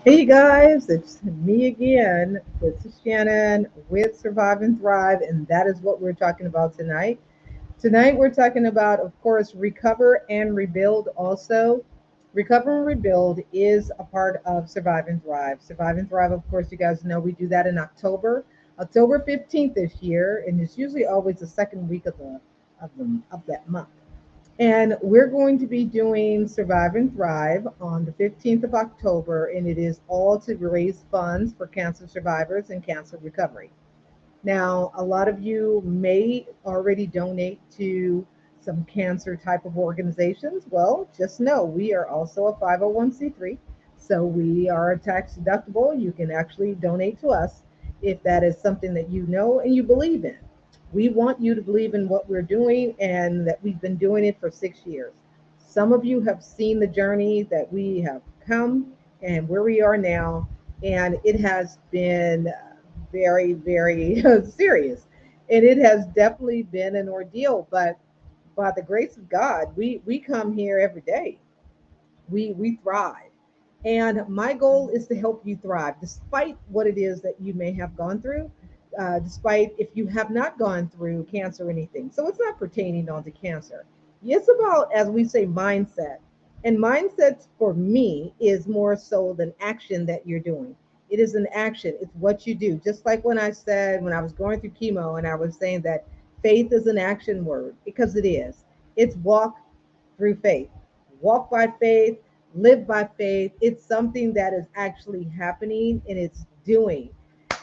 Hey guys, it's me again. This is Shannon with Survive and Thrive, and that is what we're talking about tonight. Tonight, we're talking about, of course, recover and rebuild also. Recover and rebuild is a part of Survive and Thrive. Survive and Thrive, of course, you guys know we do that in October 15th this year, and it's usually always the second week of that month. And we're going to be doing Survive and Thrive on the 15th of October, and it is all to raise funds for cancer survivors and cancer recovery. Now, a lot of you may already donate to some cancer type of organizations. Well, just know we are also a 501c3, so we are tax deductible. You can actually donate to us if that is something that you know and you believe in. We want you to believe in what we're doing and that we've been doing it for 6 years. Some of you have seen the journey that we have come and where we are now, and it has been very, very serious. And it has definitely been an ordeal, but by the grace of God, we come here every day. We thrive. And my goal is to help you thrive despite what it is that you may have gone through, despite if you have not gone through cancer or anything. So it's not pertaining onto cancer. It's about, as we say, mindset. And mindset for me is more so than action that you're doing. It is an action, it's what you do. Just like when I said, when I was going through chemo and I was saying that faith is an action word, because it is. It's walk through faith. Walk by faith, live by faith. It's something that is actually happening and it's doing.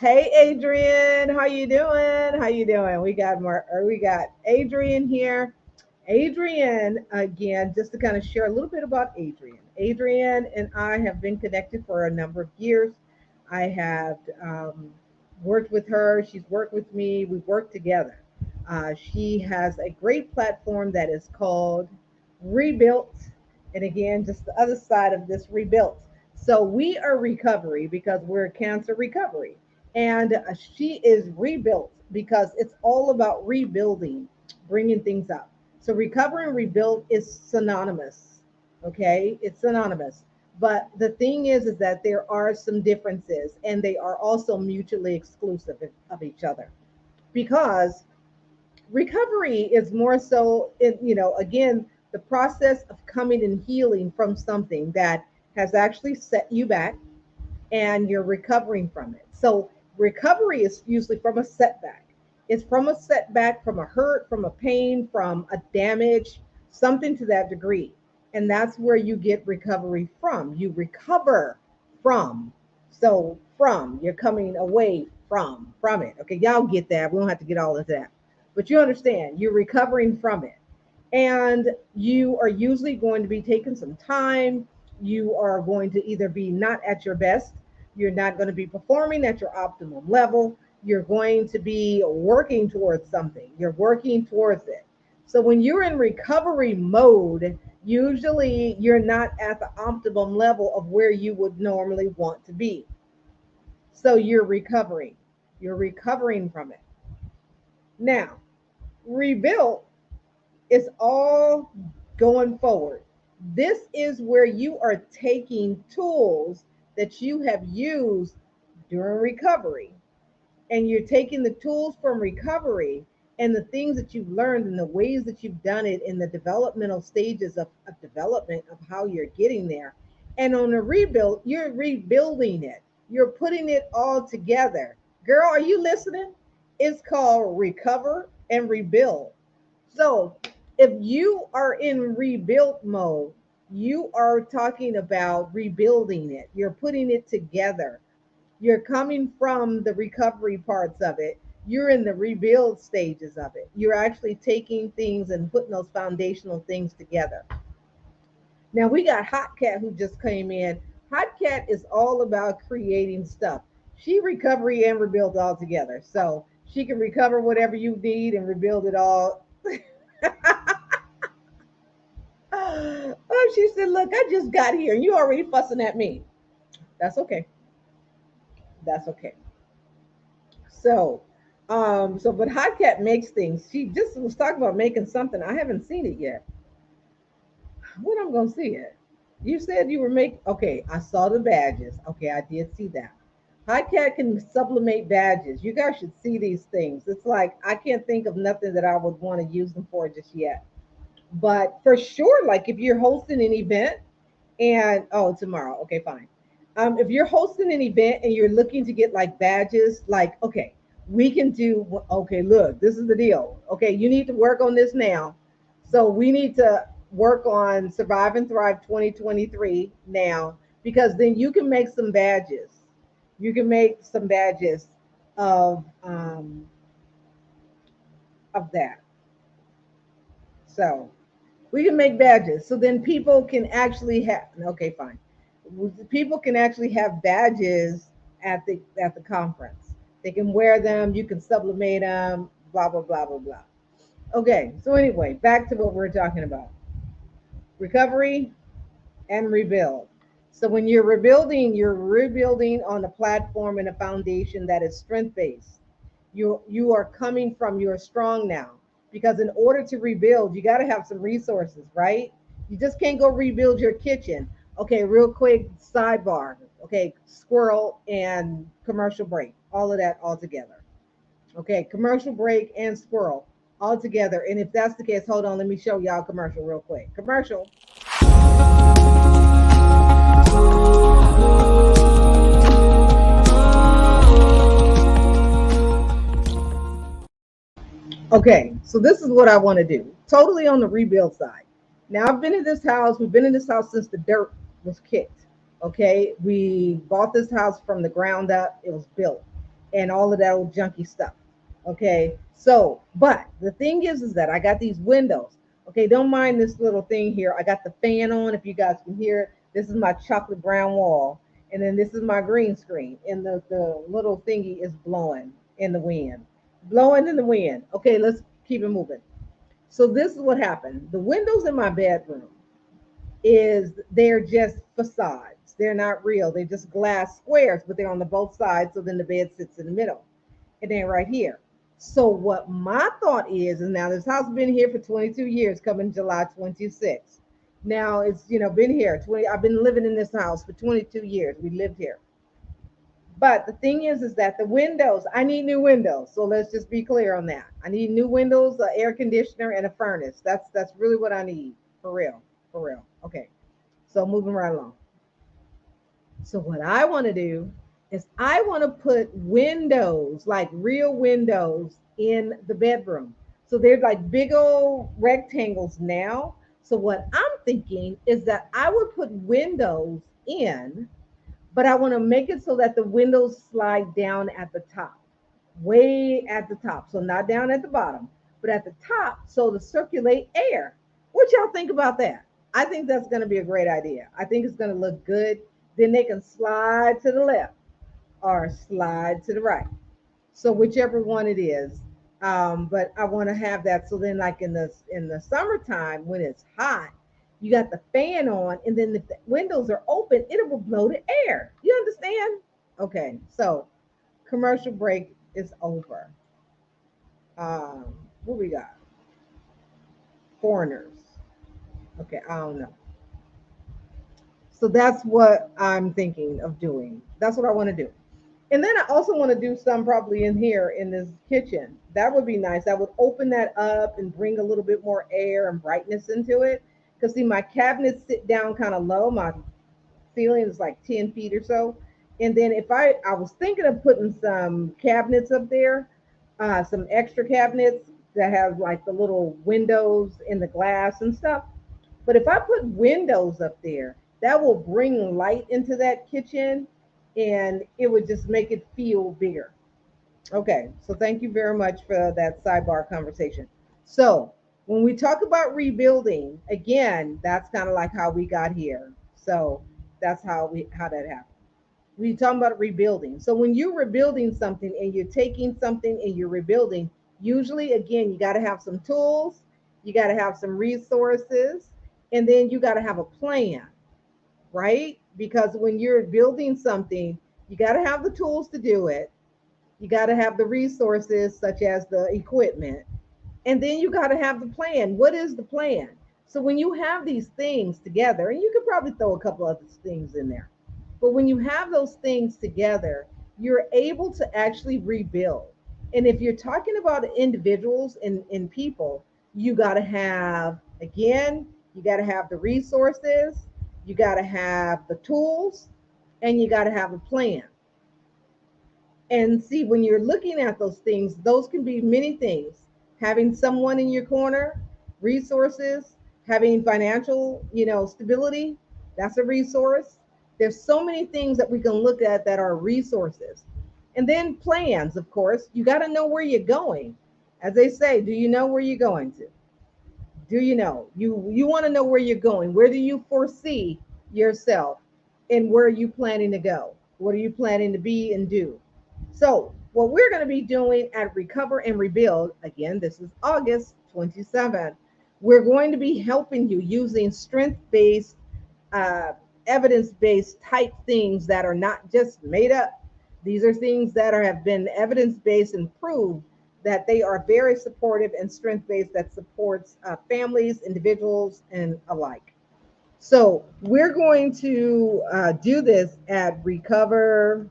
Hey Adrian, how you doing? How you doing? We got Adrian here. Adrian, again, just to kind of share a little bit about Adrian. Adrian and I have been connected for a number of years. I have worked with her. She's worked with me. We've worked together. She has a great platform that is called Rebuilt. And again, just the other side of this, Rebuilt. So we are recovery because we're cancer recovery. And she is rebuilt because it's all about rebuilding, bringing things up. So recover and rebuild is synonymous. Okay, it's synonymous. But the thing is that there are some differences, and they are also mutually exclusive of each other. Because recovery is more so, again, the process of coming and healing from something that has actually set you back, and you're recovering from it. So recovery is usually from a setback. It's from a setback, from a hurt, from a pain, from a damage, something to that degree. And that's where you get recovery from. You recover from. So from, you're coming away from it. Okay, y'all get that. We don't have to get all into that. But you understand, you're recovering from it. And you are usually going to be taking some time. You are going to either be not at your best, you're not going to be performing at your optimum level, you're going to be working towards something, you're working towards it. So when you're in recovery mode, usually you're not at the optimum level of where you would normally want to be. So you're recovering from it. Now, rebuilt is all going forward. This is where you are taking tools that you have used during recovery, and you're taking the tools from recovery and the things that you've learned and the ways that you've done it in the developmental stages of development of how you're getting there. And on a rebuild, you're rebuilding it. You're putting it all together. Girl, are you listening? It's called recover and rebuild. So if you are in rebuild mode, you are talking about rebuilding it. You're putting it together. You're coming from the recovery parts of it. You're in the rebuild stages of it. You're actually taking things and putting those foundational things together. Now we got Hot Cat who just came in. Hot Cat is all about creating stuff. She recovery and rebuild all together. So she can recover whatever you need and rebuild it all. Oh, she said, "Look, I just got here and you already fussing at me." That's okay. That's okay. So, but Hot Cat makes things. She just was talking about making something. I haven't seen it yet. When I'm gonna see it? You said you were making, okay, I saw the badges. Okay, I did see that. HiCat can sublimate badges. You guys should see these things. It's like, I can't think of nothing that I would want to use them for just yet. But for sure, like if you're hosting an event and, oh, tomorrow, okay, fine. If you're hosting an event and you're looking to get like badges, like, okay, we can do, okay, look, this is the deal. Okay, you need to work on this now. So we need to work on Survive and Thrive 2023 now, because then you can make some badges. You can make some badges of of that. So we can make badges. So then people can actually have, okay, fine. People can actually have badges at the conference. They can wear them, you can sublimate them, blah blah blah blah blah. Okay, so anyway, back to what we're talking about. Recovery and rebuild. So when you're rebuilding on a platform and a foundation that is strength based. You are coming from, you're strong now, because in order to rebuild, you got to have some resources, right? You just can't go rebuild your kitchen. Okay, real quick sidebar. Okay, squirrel and commercial break, all of that all together. Okay, commercial break and squirrel all together. And if that's the case, hold on, let me show y'all commercial real quick. Commercial. Okay, so this is what I want to do. Totally on the rebuild side. Now I've been in this house. We've been in this house since the dirt was kicked. Okay, we bought this house from the ground up. It was built, and all of that old junky stuff. Okay, so but the thing is that I got these windows. Okay, don't mind this little thing here. I got the fan on. If you guys can hear it, this is my chocolate brown wall, and then this is my green screen, and the little thingy is blowing in the wind, blowing in the wind. Okay, let's keep it moving. So this is what happened. The windows in my bedroom is they're just facades. They're not real. They're just glass squares, but they're on the both sides. So then the bed sits in the middle, and then right here. So what my thought is now this house has been here for 22 years, coming July 26th. Now it's been here 20. I've been living in this house for 22 years. We lived here. But the thing is that the windows, I need new windows. So let's just be clear on that. I need new windows, an air conditioner, and a furnace. That's really what I need. For real. For real. Okay. So moving right along. So what I want to do is I want to put windows, like real windows, in the bedroom. So they're like big old rectangles now. So what I'm thinking is that I would put windows in, but I want to make it so that the windows slide down at the top, way at the top. So not down at the bottom, but at the top, so to circulate air. What y'all think about that? I think that's going to be a great idea. I think it's going to look good. Then they can slide to the left or slide to the right. So whichever one it is. But I want to have that. So then, like in the summertime when it's hot, you got the fan on, and then if the windows are open, it will blow the air. You understand? Okay. So commercial break is over. What we got? Foreigners. Okay. I don't know. So that's what I'm thinking of doing. That's what I want to do. And then I also want to do some probably in here in this kitchen. That would be nice. I would open that up and bring a little bit more air and brightness into it. Because see, my cabinets sit down kind of low. My ceiling is like 10 feet or so. And then if I was thinking of putting some cabinets up there, some extra cabinets that have like the little windows in the glass and stuff. But if I put windows up there, that will bring light into that kitchen, and it would just make it feel bigger. Okay, so thank you very much for that sidebar conversation. So when we talk about rebuilding, again, that's kind of like how we got here. So that's how that happened. We talking about rebuilding. So when you're rebuilding something and you're taking something and you're rebuilding, usually again you got to have some tools, you got to have some resources, and then you got to have a plan, right? Because when you're building something, you got to have the tools to do it. You got to have the resources such as the equipment, and then you got to have the plan. What is the plan? So when you have these things together, and you could probably throw a couple other things in there, but when you have those things together, you're able to actually rebuild. And if you're talking about individuals and people, you got to have, again, you got to have the resources, you got to have the tools, and you got to have a plan. And see, when you're looking at those things, those can be many things. Having someone in your corner, resources, having financial, stability, that's a resource. There's so many things that we can look at that are resources. And then plans, of course. You got to know where you're going. As they say, do you know where you're going to? Do you know? You want to know where you're going. Where do you foresee yourself and where are you planning to go? What are you planning to be and do? So, what we're going to be doing at Recover and Rebuild, again, this is August 27th, we're going to be helping you using strength based, uh, evidence based type things that are not just made up. These are things that have been evidence based and proved that they are very supportive and strength based that supports families, individuals, and alike. So, we're going to do this at Recover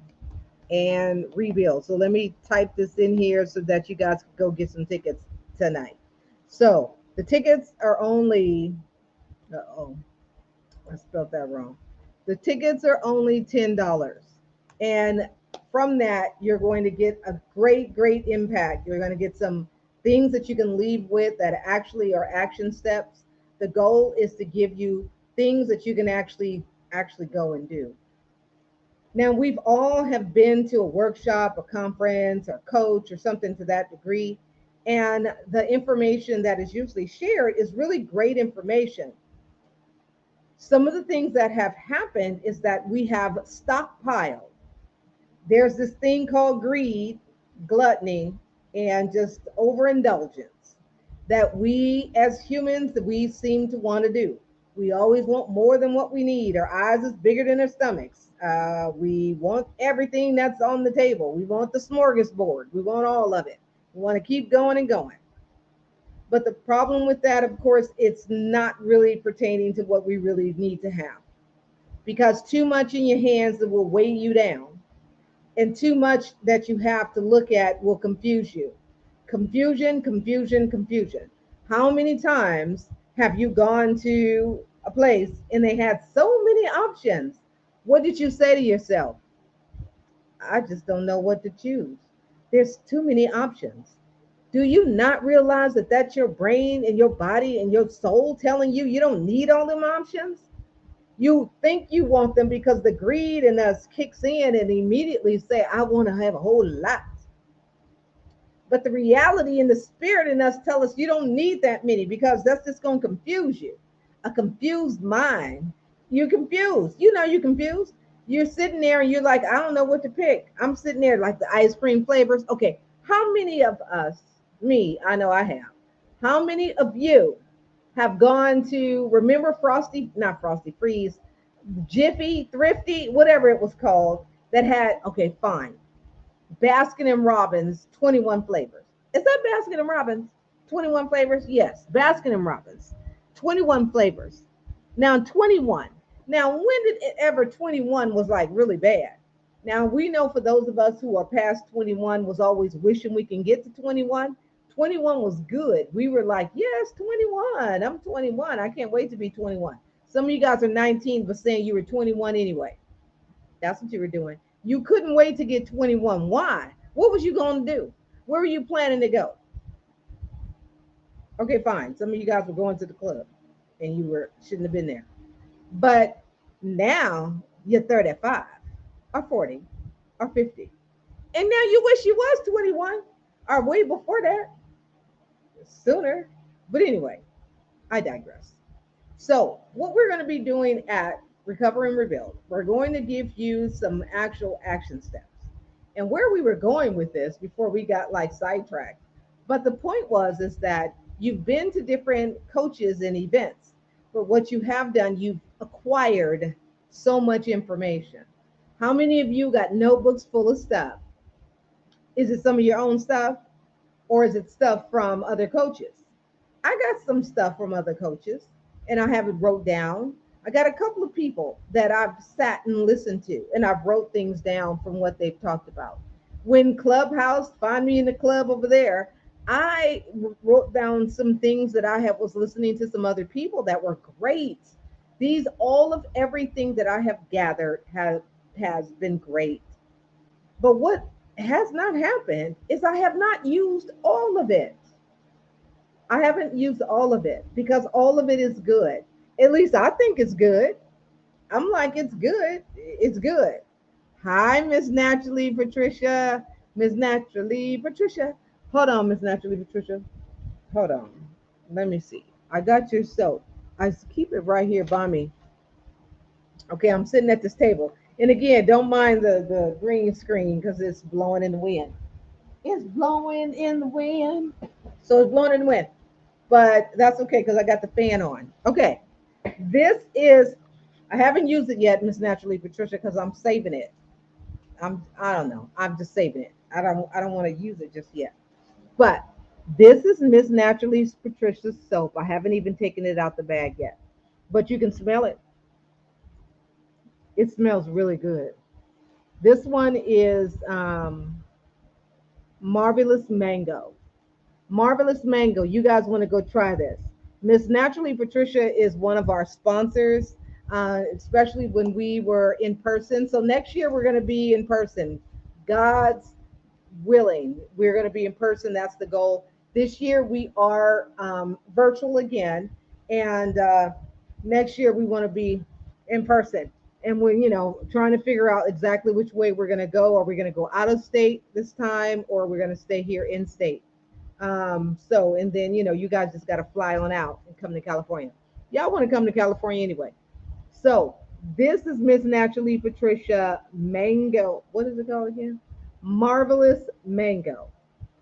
and Rebuild. So let me type this in here so that you guys can go get some tickets tonight. So the tickets are only, oh, I spelled that wrong. The tickets are only $10. And from that, you're going to get a great, great impact. You're going to get some things that you can leave with that actually are action steps. The goal is to give you things that you can actually go and do. Now, we've all have been to a workshop, a conference, or coach, or something to that degree, and the information that is usually shared is really great information. Some of the things that have happened is that we have stockpiled. There's this thing called greed, gluttony, and just overindulgence that we as humans that we seem to want to do. We always want more than what we need. Our eyes is bigger than our stomachs. We want everything that's on the table. We want the smorgasbord. We want all of it. We want to keep going and going. But the problem with that, of course, it's not really pertaining to what we really need to have. Because too much in your hands that will weigh you down, and too much that you have to look at will confuse you. Confusion, confusion, confusion. How many times have you gone to a place and they had so many options? What did you say to yourself? I just don't know what to choose. There's too many options. Do you not realize that that's your brain and your body and your soul telling you you don't need all them options? You think you want them because the greed in us kicks in and immediately say, I want to have a whole lot. But the reality and the spirit in us tell us you don't need that many because that's just going to confuse you. A confused mind, you're confused. You know you're confused. You're sitting there and you're like, I don't know what to pick. I'm sitting there like the ice cream flavors. Okay, how many of us, me, I know I have, how many of you have gone to, remember Frosty, not Frosty Freeze, Jiffy, Thrifty, whatever it was called, that had, okay, fine, Baskin and Robbins 21 flavors. Is that Baskin and Robbins 21 flavors? Yes, Baskin and Robbins 21 flavors. Now 21. Now when did it ever 21 was like really bad? Now we know for those of us who are past 21 was always wishing we can get to 21. 21 was good. We were like, yes, 21. I'm 21. I can't wait to be 21. Some of you guys are 19 but saying you were 21 anyway. That's what you were doing. You couldn't wait to get 21. Why? What was you going to do? Where were you planning to go? Okay, fine. Some of you guys were going to the club and you were shouldn't have been there. But now you're 35 or 40 or 50. And now you wish you was 21 or way before that, sooner. But anyway, I digress. So, what we're going to be doing at Recover and Rebuild, we're going to give you some actual action steps. And where we were going with this before we got like sidetracked, but the point was is that you've been to different coaches and events, but what you have done, you've acquired so much information. How many of you got notebooks full of stuff? Is it some of your own stuff or is it stuff from other coaches? I got some stuff from other coaches. and I have it wrote down. I got a couple of people that I've sat and listened to, and I've wrote things down from what they've talked about. When Clubhouse, find me in the club over there, I wrote down some things that I have was listening to some other people that were great. These all of everything that I have gathered has been great. But what has not happened is I have not used all of it. I haven't used all of it because all of it is good. At least I think it's good. I'm like, it's good. It's good. Hi, Miss Naturally Patricia. Miss Naturally Patricia. Hold on, Miss Naturally Patricia. Hold on. Let me see. I got your soap. Keep it right here by me. Okay, I'm sitting at this table. And again, don't mind the green screen because it's blowing in the wind. It's blowing in the wind. So it's blowing in the wind. But that's okay because I got the fan on. Okay. This is I haven't used it yet, Miss Naturally Patricia, because I'm saving it. I don't know. I'm just saving it. I don't want to use it just yet. But this is Miss Naturally Patricia's soap. I haven't even taken it out the bag yet. But you can smell it. It smells really good. This one is Marvelous Mango. Marvelous Mango. You guys want to go try this. Miss Naturally Patricia is one of our sponsors, especially when we were in person. So next year we're going to be in person. God's willing, we're going to be in person. That's the goal. This year we are virtual again, and next year we want to be in person. And we're trying to figure out exactly which way we're going to go. Are we going to go out of state this time, or we're going to stay here in state? So, and then, you guys just got to fly on out and come to California. Y'all want to come to California anyway. So, this is Miss Naturally Patricia Mango. What is it called again? Marvelous Mango.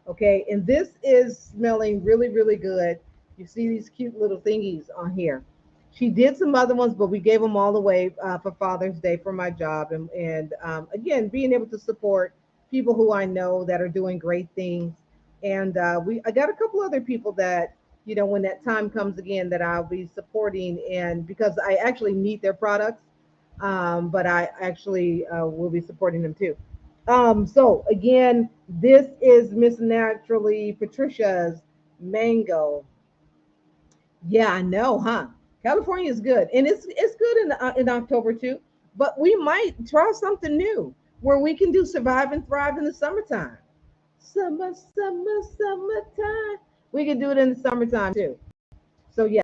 Okay. And this is smelling really, really good. You see these cute little thingies on here. She did some other ones, but we gave them all away for Father's Day for my job. And again, being able to support people who I know that are doing great things. And I got a couple other people that, when that time comes again, that I'll be supporting. And because I actually need their products, but I actually will be supporting them too. So again, this is Miss Naturally Patricia's mango. Yeah, I know, huh? California is good, and it's good in October too. But we might try something new where we can do survive and thrive in the summertime. Summertime. We can do it in the summertime too. So yes.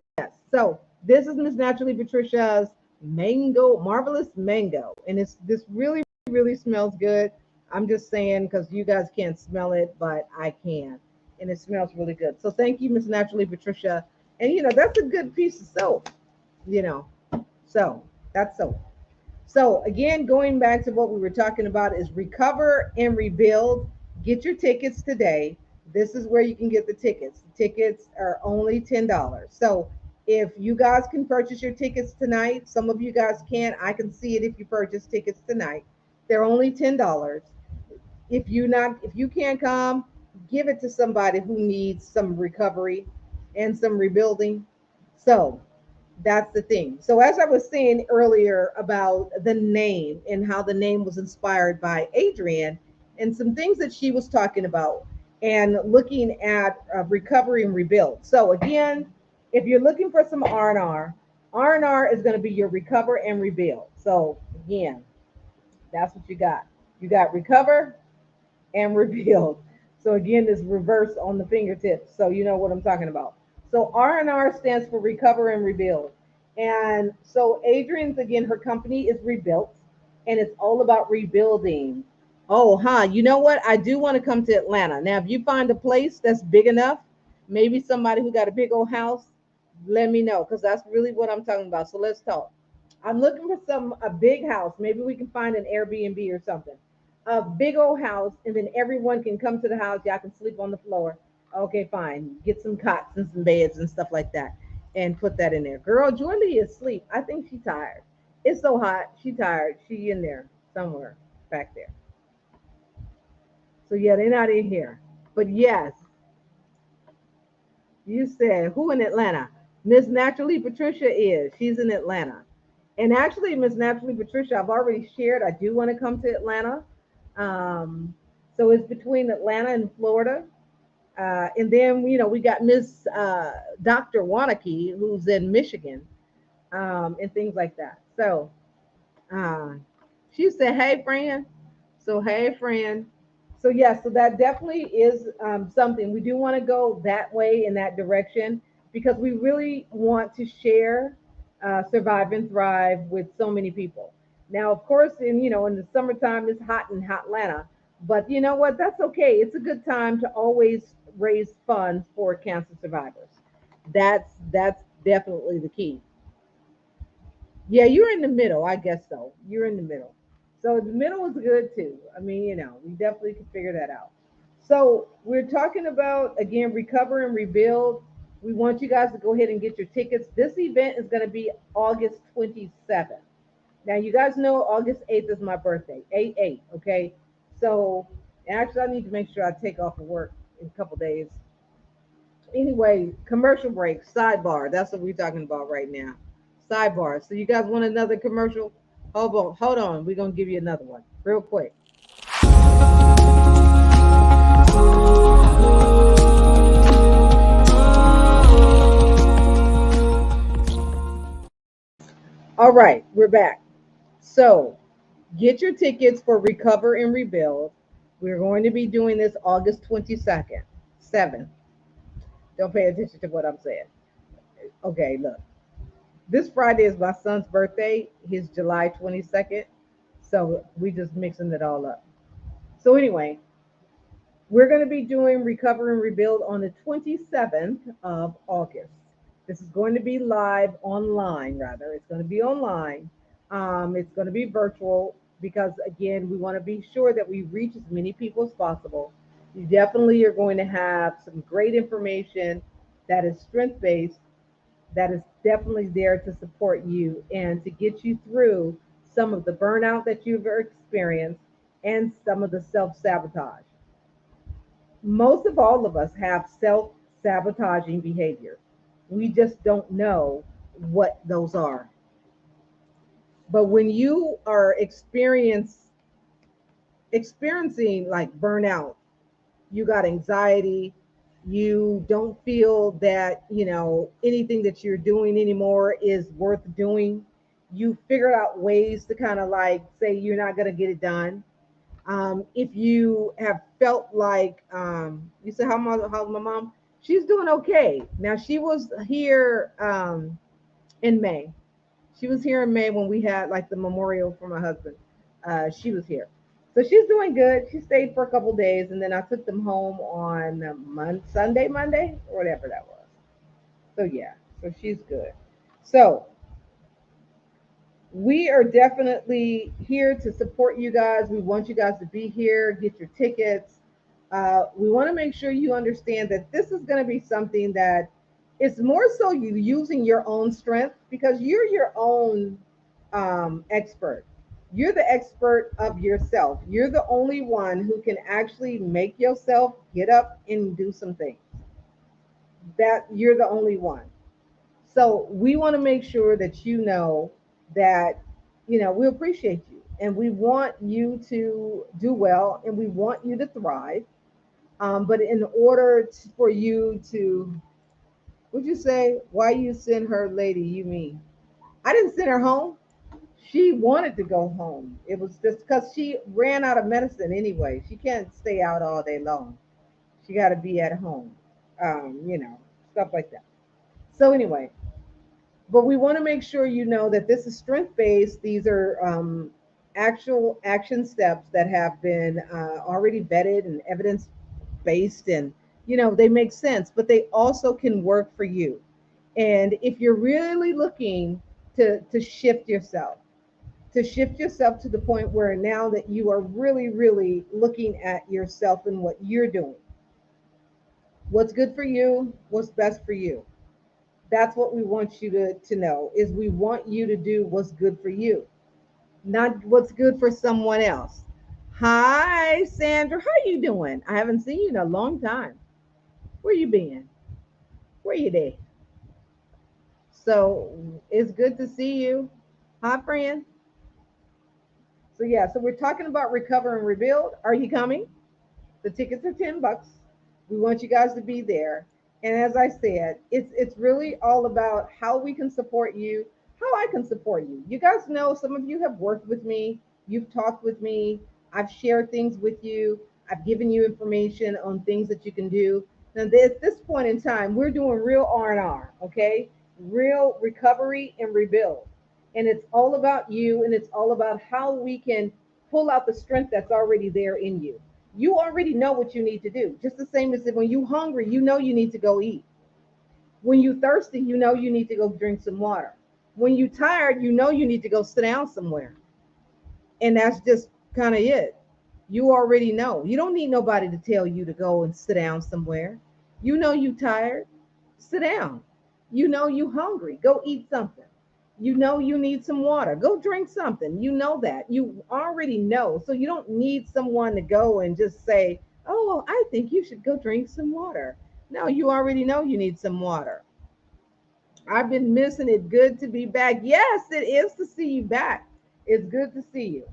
So this is Miss Naturally Patricia's mango, marvelous mango, and it's this really really smells good. I'm just saying because you guys can't smell it, but I can, and it smells really good. So thank you, Miss Naturally Patricia, and that's a good piece of soap, you know. So that's soap. So again, going back to what we were talking about is recover and rebuild. Get your tickets today. This is where you can get the tickets. The tickets are only $10. So if you guys can purchase your tickets tonight, some of you guys can't. I can see it if you purchase tickets tonight. They're only $10. If you can't come, give it to somebody who needs some recovery and some rebuilding. So that's the thing. So as I was saying earlier about the name and how the name was inspired by Adrienne and some things that she was talking about and looking at recovery and rebuild. So again, if you're looking for some R&R, R&R is going to be your recover and rebuild. So again, that's what you got. You got recover and rebuild. So again, this reverse on the fingertips. So you know what I'm talking about. So R&R stands for recover and rebuild. And so Adrienne's again, her company is Rebuilt, and it's all about rebuilding. Oh, huh. You know what? I do want to come to Atlanta. Now, if you find a place that's big enough, maybe somebody who got a big old house, let me know because that's really what I'm talking about. So let's talk. I'm looking for a big house. Maybe we can find an Airbnb or something. A big old house, and then everyone can come to the house. Y'all can sleep on the floor. Okay, fine. Get some cots and some beds and stuff like that, and put that in there. Girl, Julie is asleep. I think she's tired. It's so hot. She tired. She in there somewhere back there. So yeah, they're not in here. But yes, you said who in Atlanta? Miss Naturally Patricia is. She's in Atlanta. And actually, Miss Naturally Patricia, I've already shared. I do want to come to Atlanta. Um, so it's between Atlanta and Florida. And then, we got Miss Dr. Wanakee, who's in Michigan, and things like that. So uh, she said, "Hey, friend." So, hey, friend. So, yeah, so that definitely is something we do want to go that way in that direction because we really want to share Survive and Thrive with so many people. Now, of course, in the summertime, it's hot in Atlanta, but you know what? That's okay. It's a good time to always raise funds for cancer survivors. That's definitely the key. Yeah, you're in the middle. I guess so. You're in the middle. So the middle is good too. I mean, we definitely can figure that out. So we're talking about, again, recover and rebuild. We want you guys to go ahead and get your tickets. This event is going to be August 27th. Now, you guys know August 8th is my birthday, 8-8, okay? So actually, I need to make sure I take off of work in a couple days. Anyway, commercial break, sidebar. That's what we're talking about right now. Sidebar. So you guys want another commercial? Hold on. We're gonna give you another one real quick. All right, we're back. So get your tickets for Recover and Rebuild. We're going to be doing this August 22nd, 7th. Don't pay attention to what I'm saying. Okay, look. This Friday is my son's birthday. He's July 22nd. So we just mixing it all up. So anyway, we're going to be doing Recover and Rebuild on the 27th of August. This is going to be live online, rather. It's going to be online. It's going to be virtual because, again, we want to be sure that we reach as many people as possible. You definitely are going to have some great information that is strength based, that is definitely there to support you and to get you through some of the burnout that you've experienced and some of the self sabotage. Most of all of us have self sabotaging behavior. We just don't know what those are. But when you are experiencing like burnout, you got anxiety, you don't feel that, anything that you're doing anymore is worth doing. You figure out ways to kind of like say you're not going to get it done. If you have felt like you said how's my mom, she's doing okay now. She was here in May. She was here in May when we had like the memorial for my husband. She was here, so she's doing good. She stayed for a couple days, and then I took them home on Sunday, Monday, or whatever that was. So yeah, so she's good. So we are definitely here to support you guys. We want you guys to be here, get your tickets. We want to make sure you understand that this is going to be something that it's more so you using your own strength because you're your own expert. You're the expert of yourself. You're the only one who can actually make yourself get up and do some things. That you're the only one. So we want to make sure that you know that, we appreciate you and we want you to do well and we want you to thrive. But in order for you to, would you say, why you send her lady? You mean I didn't send her home. She wanted to go home. It was just because she ran out of medicine anyway. She can't stay out all day long. She got to be at home, stuff like that. So anyway, but we want to make sure you know that this is strength based. These are actual action steps that have been already vetted and evidence based, and they make sense, but they also can work for you. And if you're really looking to shift yourself to the point where now that you are really, really looking at yourself and what you're doing, what's good for you, what's best for you. That's what we want you to know is we want you to do what's good for you, not what's good for someone else. Hi, Sandra. How you doing? I haven't seen you in a long time. Where you been? Where you there? So it's good to see you. Hi, friend. So yeah, so we're talking about recover and rebuild. Are you coming? The tickets are $10. We want you guys to be there. And as I said, it's really all about how we can support you, how I can support you. You guys know some of you have worked with me, you've talked with me, I've shared things with you, I've given you information on things that you can do. Now at this point in time, we're doing real R&R, okay? Real recovery and rebuild. And it's all about you, and it's all about how we can pull out the strength that's already there in you. You already know what you need to do. Just the same as if when you hungry, you know you need to go eat. When you thirsty, you know you need to go drink some water. When you tired, you know you need to go sit down somewhere. And that's just kind of it. You already know. You don't need nobody to tell you to go and sit down somewhere. You know you tired. Sit down. You know you hungry. Go eat something. You know you need some water. Go drink something. You know that. You already know. So you don't need someone to go and just say, "Oh, I think you should go drink some water." No, you already know you need some water. I've been missing it. Good to be back. Yes, it is to see you back. It's good to see you.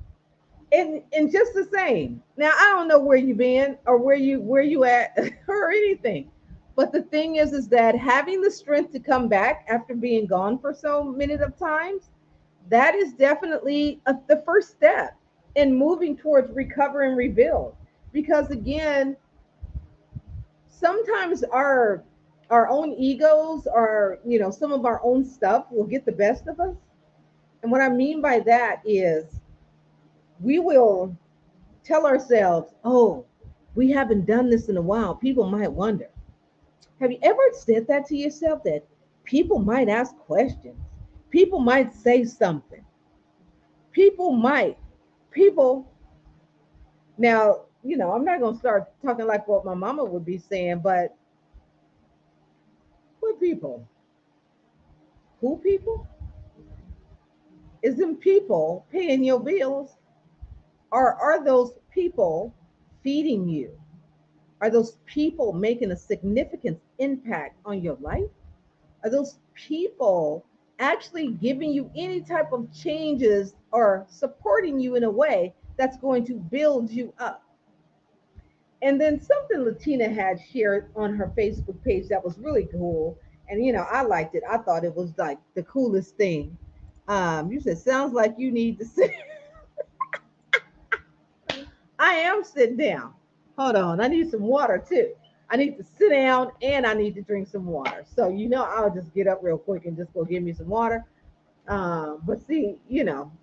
And just the same. Now I don't know where you been or where you at or anything. But the thing is that having the strength to come back after being gone for so many of times, that is definitely the first step in moving towards recover and rebuild. Because again, sometimes our own egos or some of our own stuff will get the best of us. And what I mean by that is we will tell ourselves, oh, we haven't done this in a while. People might wonder. Have you ever said that to yourself that people might ask questions? People might say something. People might. People, now, I'm not going to start talking like what my mama would be saying, but what people? Who people? Is them people paying your bills? Or are those people feeding you? Are those people making a significant impact on your life? Are those people actually giving you any type of changes or supporting you in a way that's going to build you up? And then something Latina had shared on her Facebook page that was really cool. And, I liked it. I thought it was like the coolest thing. You said, sounds like you need to sit. I am sitting down. Hold on. I need some water too. I need to sit down and I need to drink some water. So, I'll just get up real quick and just go get me some water. But see,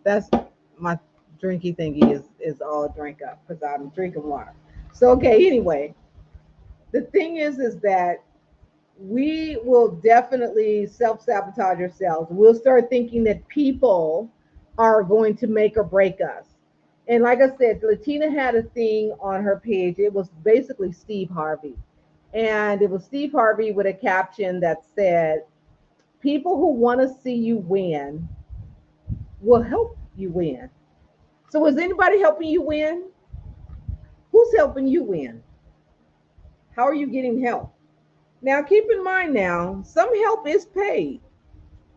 that's my drinky thingy is all drink up because I'm drinking water. So okay, anyway, the thing is that we will definitely self-sabotage ourselves. We'll start thinking that people are going to make or break us. And like I said, Latina had a thing on her page. It was basically Steve Harvey. And it was Steve Harvey with a caption that said, people who want to see you win will help you win. So is anybody helping you win? Who's helping you win? How are you getting help? Now keep in mind now, some help is paid.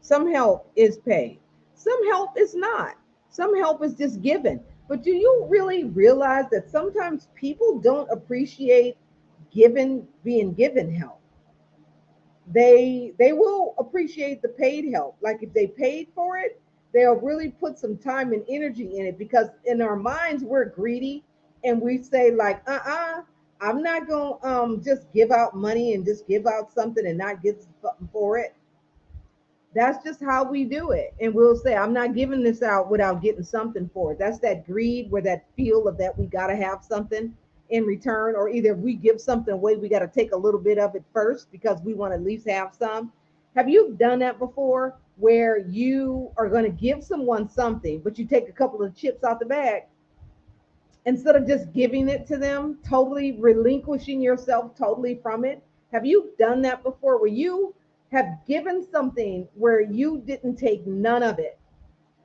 Some help is paid. Some help is not. Some help is just given. But do you really realize that sometimes people don't appreciate being given help? They will appreciate the paid help. Like if they paid for it, they'll really put some time and energy in it because in our minds we're greedy and we say like, I'm not gonna just give out money and just give out something and not get something for it. That's just how we do it. And we'll say, I'm not giving this out without getting something for it. That's that greed where that feel of that we got to have something in return, or either if we give something away, we got to take a little bit of it first because we want to at least have some. Have you done that before where you are going to give someone something, but you take a couple of chips out the bag instead of just giving it to them, totally relinquishing yourself totally from it? Have you done that before where you have given something where you didn't take none of it?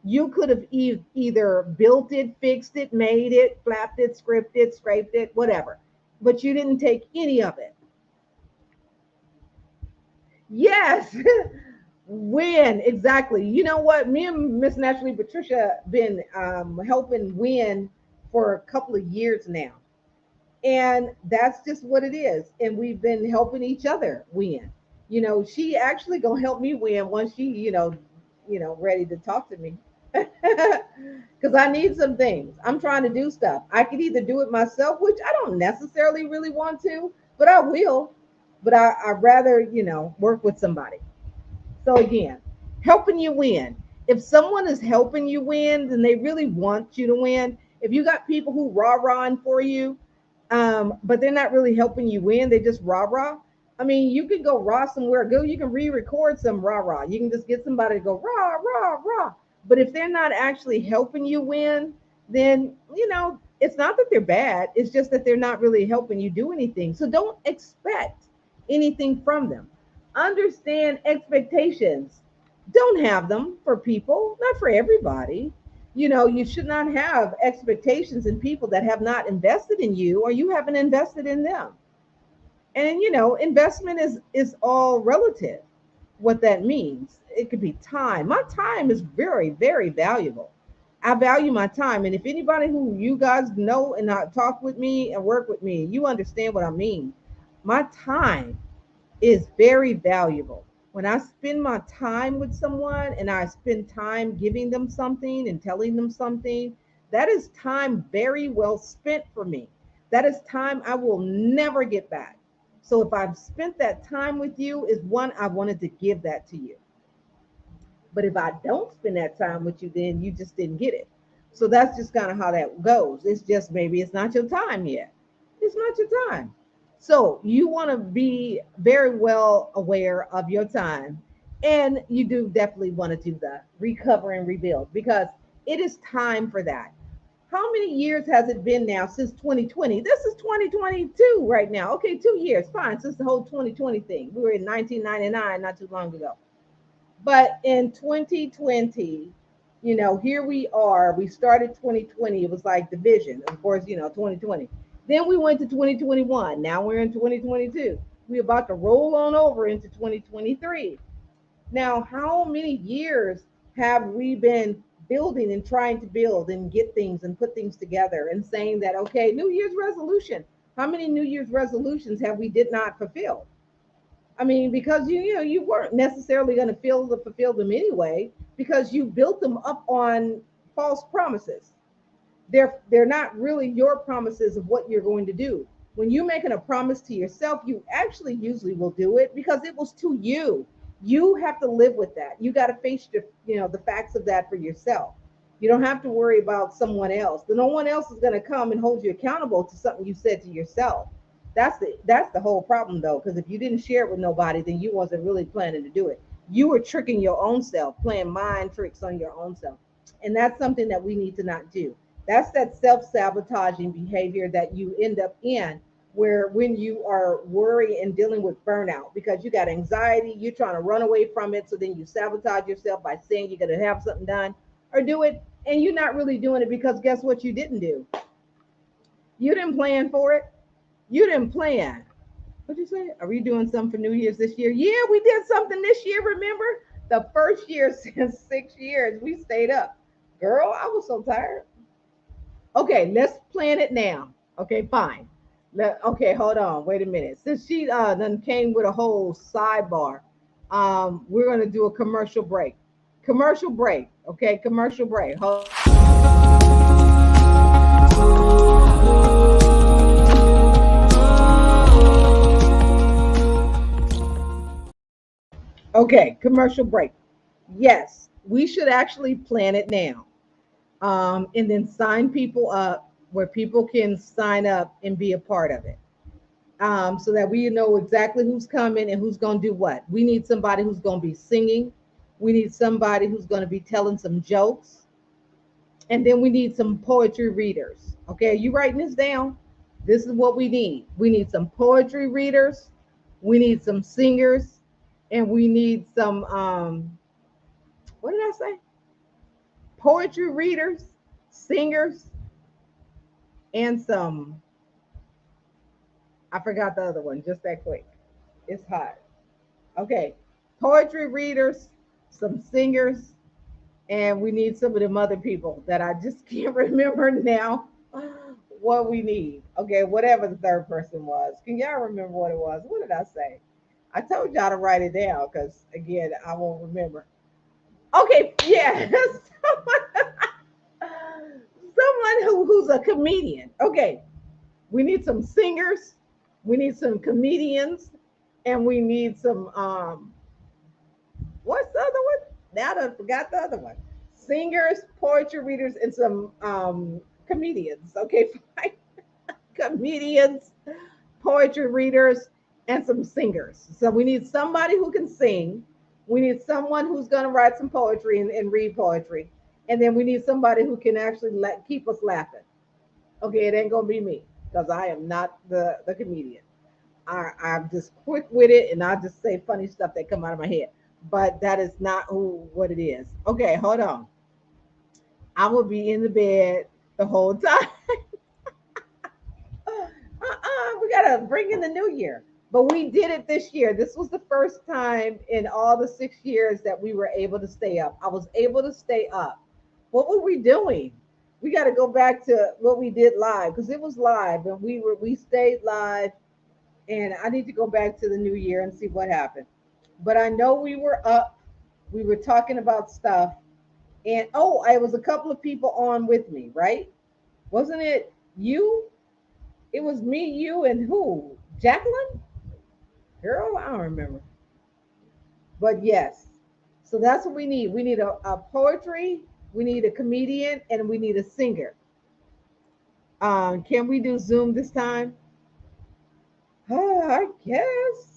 You could have either built it, fixed it, made it, flapped it, scripted it, scraped it, whatever, but you didn't take any of it. Yes. Win, exactly. You know what? Me and Miss Naturally Patricia been helping win for a couple of years now, and that's just what it is. And we've been helping each other win. You know, she actually gonna help me win once she, ready to talk to me. Because I need some things. I'm trying to do stuff. I could either do it myself, which I don't necessarily really want to, but I will. But I'd rather, work with somebody. So again, helping you win. If someone is helping you win, then they really want you to win. If you got people who rah-rahing for you, but they're not really helping you win, they just rah-rah. I mean, you can go raw somewhere. Go, you can re-record some rah-rah. You can just get somebody to go rah, rah, rah. But if they're not actually helping you win, then it's not that they're bad. It's just that they're not really helping you do anything. So don't expect anything from them. Understand expectations. Don't have them for people, not for everybody. You should not have expectations in people that have not invested in you or you haven't invested in them. And investment is all relative. What that means, it could be time. My time is very, very valuable. I value my time, and if anybody who you guys know and not talk with me and work with me, you understand what I mean. My time is very valuable. When I spend my time with someone and I spend time giving them something and telling them something, that is time very well spent for me. That is time I will never get back. So if I've spent that time with you, is one, I wanted to give that to you. But if I don't spend that time with you, then you just didn't get it. So that's just kind of how that goes. It's just maybe it's not your time yet. It's not your time. So you want to be very well aware of your time. And you do definitely want to do the recover and rebuild because it is time for that. How many years has it been now since 2020? This is 2022 right now. Okay, 2 years, fine, since the whole 2020 thing. We were in 1999 not too long ago. But in 2020, here we are. We started 2020. It was like the vision, of course, 2020. Then we went to 2021. Now we're in 2022. We're about to roll on over into 2023. Now, how many years have we been building and trying to build and get things and put things together and saying that, okay, New Year's resolution. How many New Year's resolutions have we did not fulfill? I mean, because you weren't necessarily going to fulfill them anyway, because you built them up on false promises. They're not really your promises of what you're going to do. When you're making a promise to yourself, you actually usually will do it because it was to you. You have to live with that. You got to face the facts of that for yourself. You don't have to worry about someone else. No one else is going to come and hold you accountable to something you said to yourself. That's the whole problem though, because if you didn't share it with nobody, then you wasn't really planning to do it. You were tricking your own self, playing mind tricks on your own self. And that's something that we need to not do. That's that self-sabotaging behavior that you end up in, where when you are worrying and dealing with burnout because you got anxiety, you're trying to run away from it, so then you sabotage yourself by saying you're going to have something done or do it, and you're not really doing it because guess what you didn't do? You didn't plan for it. You didn't plan. What'd you say? Are we doing something for New Year's this year? Yeah, we did something this year. Remember, the first year since 6 years, we stayed up. Girl, I was so tired. Okay, let's plan it now. Okay, fine. Okay, hold on. Wait a minute. Since she then came with a whole sidebar, we're gonna do a commercial break. Commercial break. Okay, commercial break. Okay, commercial break. Yes, we should actually plan it now. And then sign people up where people can sign up and be a part of it. So that we know exactly who's coming and who's going to do what. We need somebody who's going to be singing. We need somebody who's going to be telling some jokes. And then we need some poetry readers. Okay, are you writing this down? This is what we need. We need some poetry readers. We need some singers. And we need some, what did I say? Poetry readers, singers, and some, I forgot the other one just that quick. It's hot. Okay. Poetry readers, some singers, and we need some of them other people that I just can't remember now what we need. Okay, whatever the third person was. Can y'all remember what it was? What did I say? I told y'all to write it down because again, I won't remember. Okay, yeah. Someone who's a comedian. Okay, we need some singers, we need some comedians, and we need some what's the other one? Now I forgot the other one. Singers, poetry readers, and some comedians. Okay, fine. Comedians, poetry readers, and some singers. So we need somebody who can sing. We need someone who's going to write some poetry and read poetry. And then we need somebody who can actually keep us laughing. Okay, it ain't going to be me because I am not the comedian. I'm just quick with it and I just say funny stuff that come out of my head. But that is not who what it is. Okay, hold on. I will be in the bed the whole time. We gotta bring in the new year. But we did it this year. This was the first time in all the 6 years that we were able to stay up. I was able to stay up. What were we doing? We got to go back to what we did live because it was live and we stayed live. And I need to go back to the new year and see what happened. But I know we were up. We were talking about stuff. And oh, I was a couple of people on with me, right? Wasn't it you? It was me, you, and who? Jacqueline? Girl, I don't remember. But yes. So that's what we need. We need a poetry, we need a comedian, and we need a singer. Can we do Zoom this time? I guess.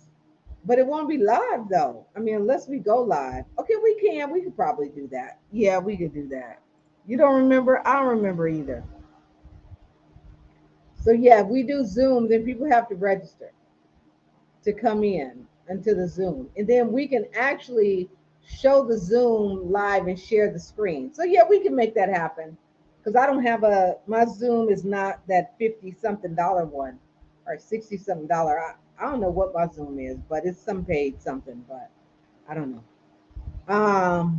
But it won't be live though. I mean, unless we go live. Okay, we can. We could probably do that. Yeah, we could do that. You don't remember? I don't remember either. So yeah, if we do Zoom, then people have to register to come in into the Zoom. And then we can actually show the Zoom live and share the screen. So yeah, we can make that happen. Because I don't have my Zoom is not that 50 something dollar one or 60 something dollar. I don't know what my Zoom is, but it's some paid something, but I don't know.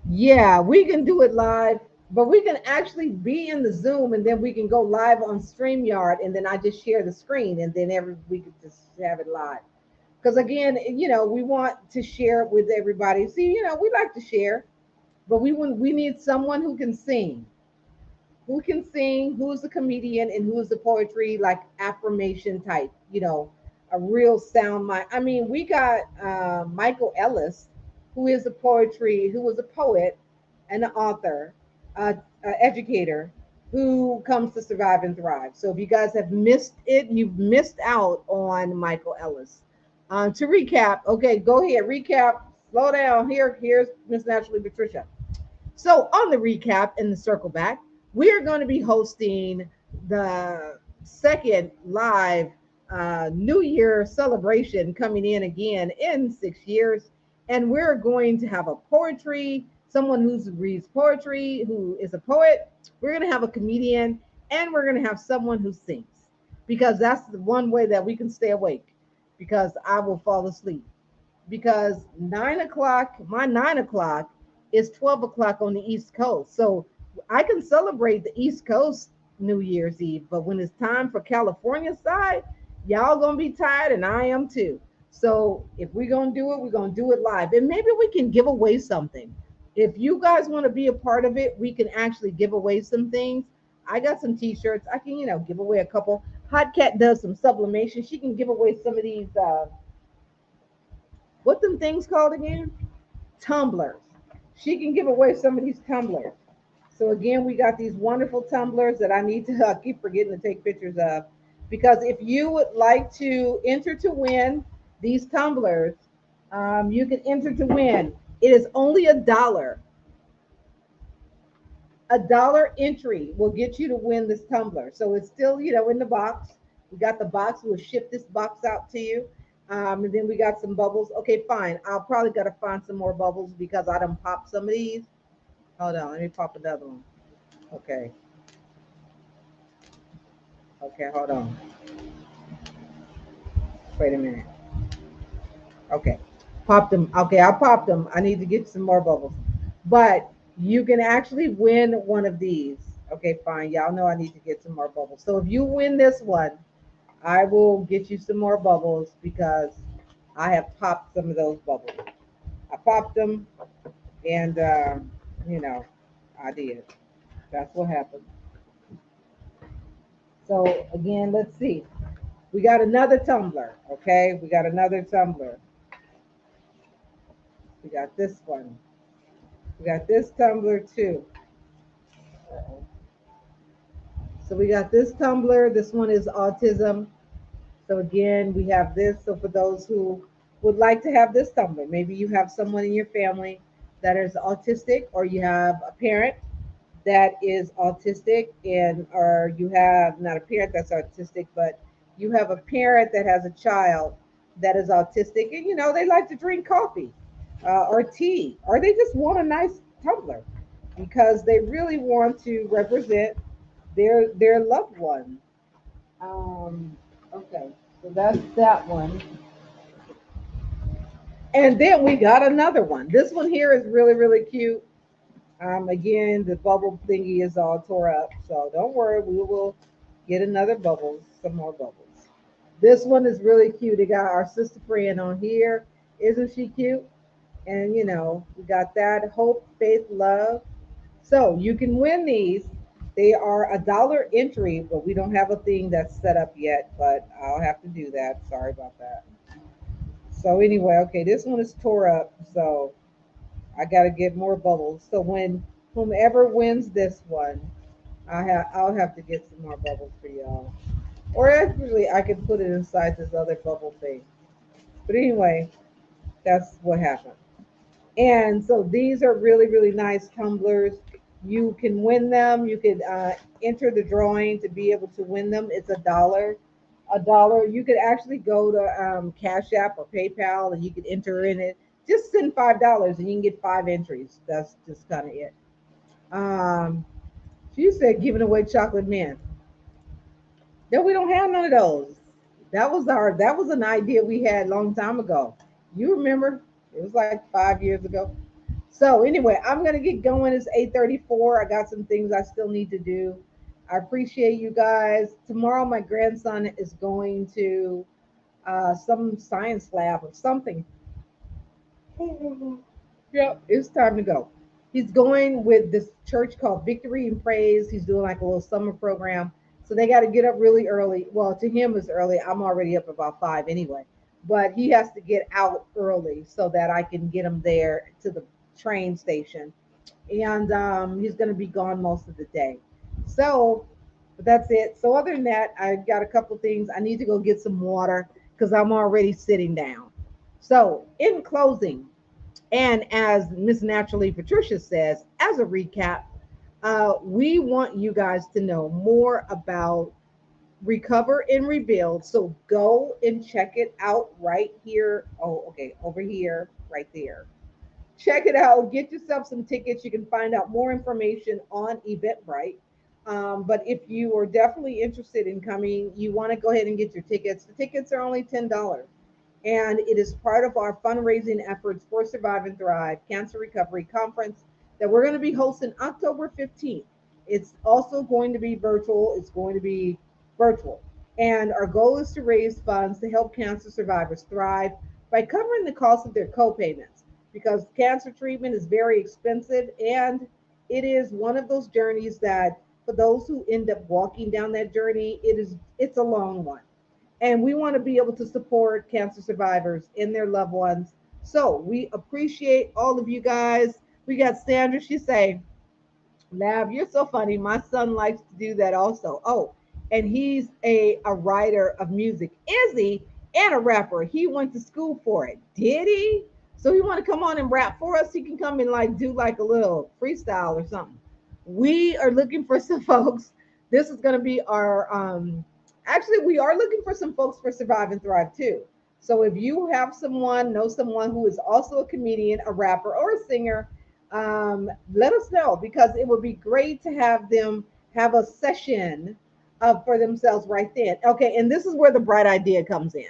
Yeah, we can do it live, but we can actually be in the Zoom and then we can go live on StreamYard and then I just share the screen and then we could just have it live. Because again, we want to share it with everybody. See, we like to share, but we need someone who's a comedian and who's the poetry like affirmation type, a real sound mind. I mean, we got Michael Ellis, who was a poet and an author, educator, who comes to Survive and Thrive. So if you guys have missed it, you've missed out on Michael Ellis. To recap, okay, go ahead, recap, slow down. Here's Miss Naturally Patricia. So, on the recap and the circle back, we are going to be hosting the second live New Year celebration coming in again in 6 years. And we're going to have a poetry, someone who reads poetry, who is a poet. We're going to have a comedian, and we're going to have someone who sings because that's the one way that we can stay awake because I will fall asleep because 9 o'clock, my 9 o'clock is 12 o'clock on the East Coast. So I can celebrate the East Coast New Year's Eve, but when it's time for California side, y'all gonna be tired and I am too. So if we're gonna do it, we're gonna do it live. And maybe we can give away something. If you guys want to be a part of it, we can actually give away some things. I got some t-shirts. I can, give away a couple. Hot Cat does some sublimation. She can give away some of these what them things called again? Tumblers. She can give away some of these tumblers. So again, we got these wonderful tumblers that I need to keep forgetting to take pictures of. Because if you would like to enter to win these tumblers, you can enter to win. It is only $1. $1 entry will get you to win this tumbler. So it's still, in the box. We got the box. We'll ship this box out to you. And then we got some bubbles. Okay, fine. I'll probably gotta find some more bubbles because I done popped some of these. Hold on, let me pop another one. Okay. Okay, hold on. Wait a minute. Okay. Popped them. Okay, I popped them. I need to get some more bubbles. But you can actually win one of these. Okay, fine. Y'all know I need to get some more bubbles. So if you win this one, I will get you some more bubbles because I have popped some of those bubbles. I popped them, and you know, I did. That's what happened. So again, let's see. We got another tumbler. Okay, we got another tumbler. We got this one. We got this tumbler too. So we got this tumbler. This one is autism. So again, we have this. So for those who would like to have this tumbler, maybe you have someone in your family that is autistic, or you have a parent that is autistic, and or you have not a parent that's autistic, but you have a parent that has a child that is autistic, and they like to drink coffee or tea, or they just want a nice tumbler because they really want to represent their loved one. Okay, so that's that one. And then we got another one. This one here is really, really cute. Again, the bubble thingy is all tore up, so don't worry, we will get another bubbles, some more bubbles. This one is really cute. They got our sister friend on here. Isn't she cute? And we got that hope, faith, love. So you can win these. They are $1 entry, but we don't have a thing that's set up yet, but I'll have to do that. Sorry about that. So anyway, okay, this one is tore up, so I gotta get more bubbles. So when whomever wins this one, I'll have to get some more bubbles for y'all. Or actually, I can put it inside this other bubble thing. But anyway, that's what happened. And so these are really, really nice tumblers. You can win them. You can enter the drawing to be able to win them. It's $1. $1. You could actually go to Cash App or PayPal and you could enter in it. Just send $5 and you can get 5 entries. That's just kind of it. Um, she said giving away chocolate mint. No, we don't have none of those. That was an idea we had a long time ago. You remember? It was like 5 years ago. So anyway, I'm gonna get going. It's 8:34. I got some things I still need to do. I appreciate you guys. Tomorrow my grandson is going to some science lab or something. Yep, it's time to go. He's going with this church called Victory and Praise. He's doing like a little summer program. So they got to get up really early. Well, to him it's early. I'm already up about 5 anyway. But he has to get out early so that I can get him there to the train station. And he's going to be gone most of the day. So, but that's it. So other than that, I got a couple things. I need to go get some water because I'm already sitting down. So in closing, and as Miss Naturally Patricia says, as a recap, we want you guys to know more about Recover and Rebuild. So go and check it out right here. Oh, okay, over here, right there. Check it out. Get yourself some tickets. You can find out more information on Eventbrite. But if you are definitely interested in coming, you want to go ahead and get your tickets. The tickets are only $10, and it is part of our fundraising efforts for Survive and Thrive Cancer Recovery Conference that we're going to be hosting October 15th. It's also going to be virtual. It's going to be virtual. And our goal is to raise funds to help cancer survivors thrive by covering the cost of their co-payments because cancer treatment is very expensive, and it is one of those journeys that for those who end up walking down that journey, it's a long one, and we want to be able to support cancer survivors and their loved ones. So we appreciate all of you guys. We got Sandra. She say, Lab, you're so funny. My son likes to do that also. Oh, and he's a writer of music. Is he? And a rapper. He went to school for it. Did he? So he want to come on and rap for us? He can come and like do like a little freestyle or something. We are looking for some folks. This is going to be our actually we are looking for some folks for Survive and Thrive too. So if you have someone, know someone who is also a comedian, a rapper, or a singer, let us know because it would be great to have them have a session for themselves right then. Okay, and this is where the bright idea comes in.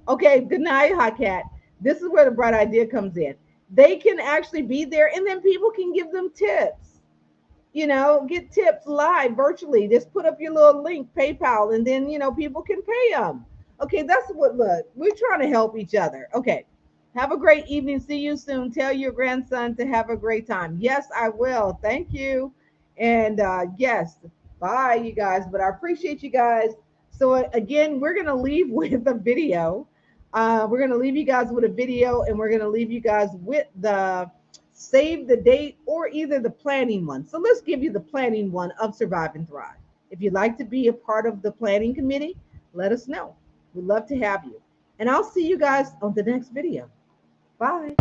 Okay, good night, Hot Cat. This is where the bright idea comes in. They can actually be there, and then people can give them tips. Get tips live virtually. Just put up your little link, PayPal, and then people can pay them. Okay, that's what. Look, we're trying to help each other. Okay, have a great evening. See you soon. Tell your grandson to have a great time. Yes, I will. Thank you. And yes, bye, you guys. But I appreciate you guys. So again, we're gonna leave with a video. We're gonna leave you guys with a video, and we're gonna leave you guys with the save the date or either the planning one. So let's give you the planning one of Survive and Thrive. If you'd like to be a part of the planning committee, let us know. We'd love to have you. And I'll see you guys on the next video. Bye.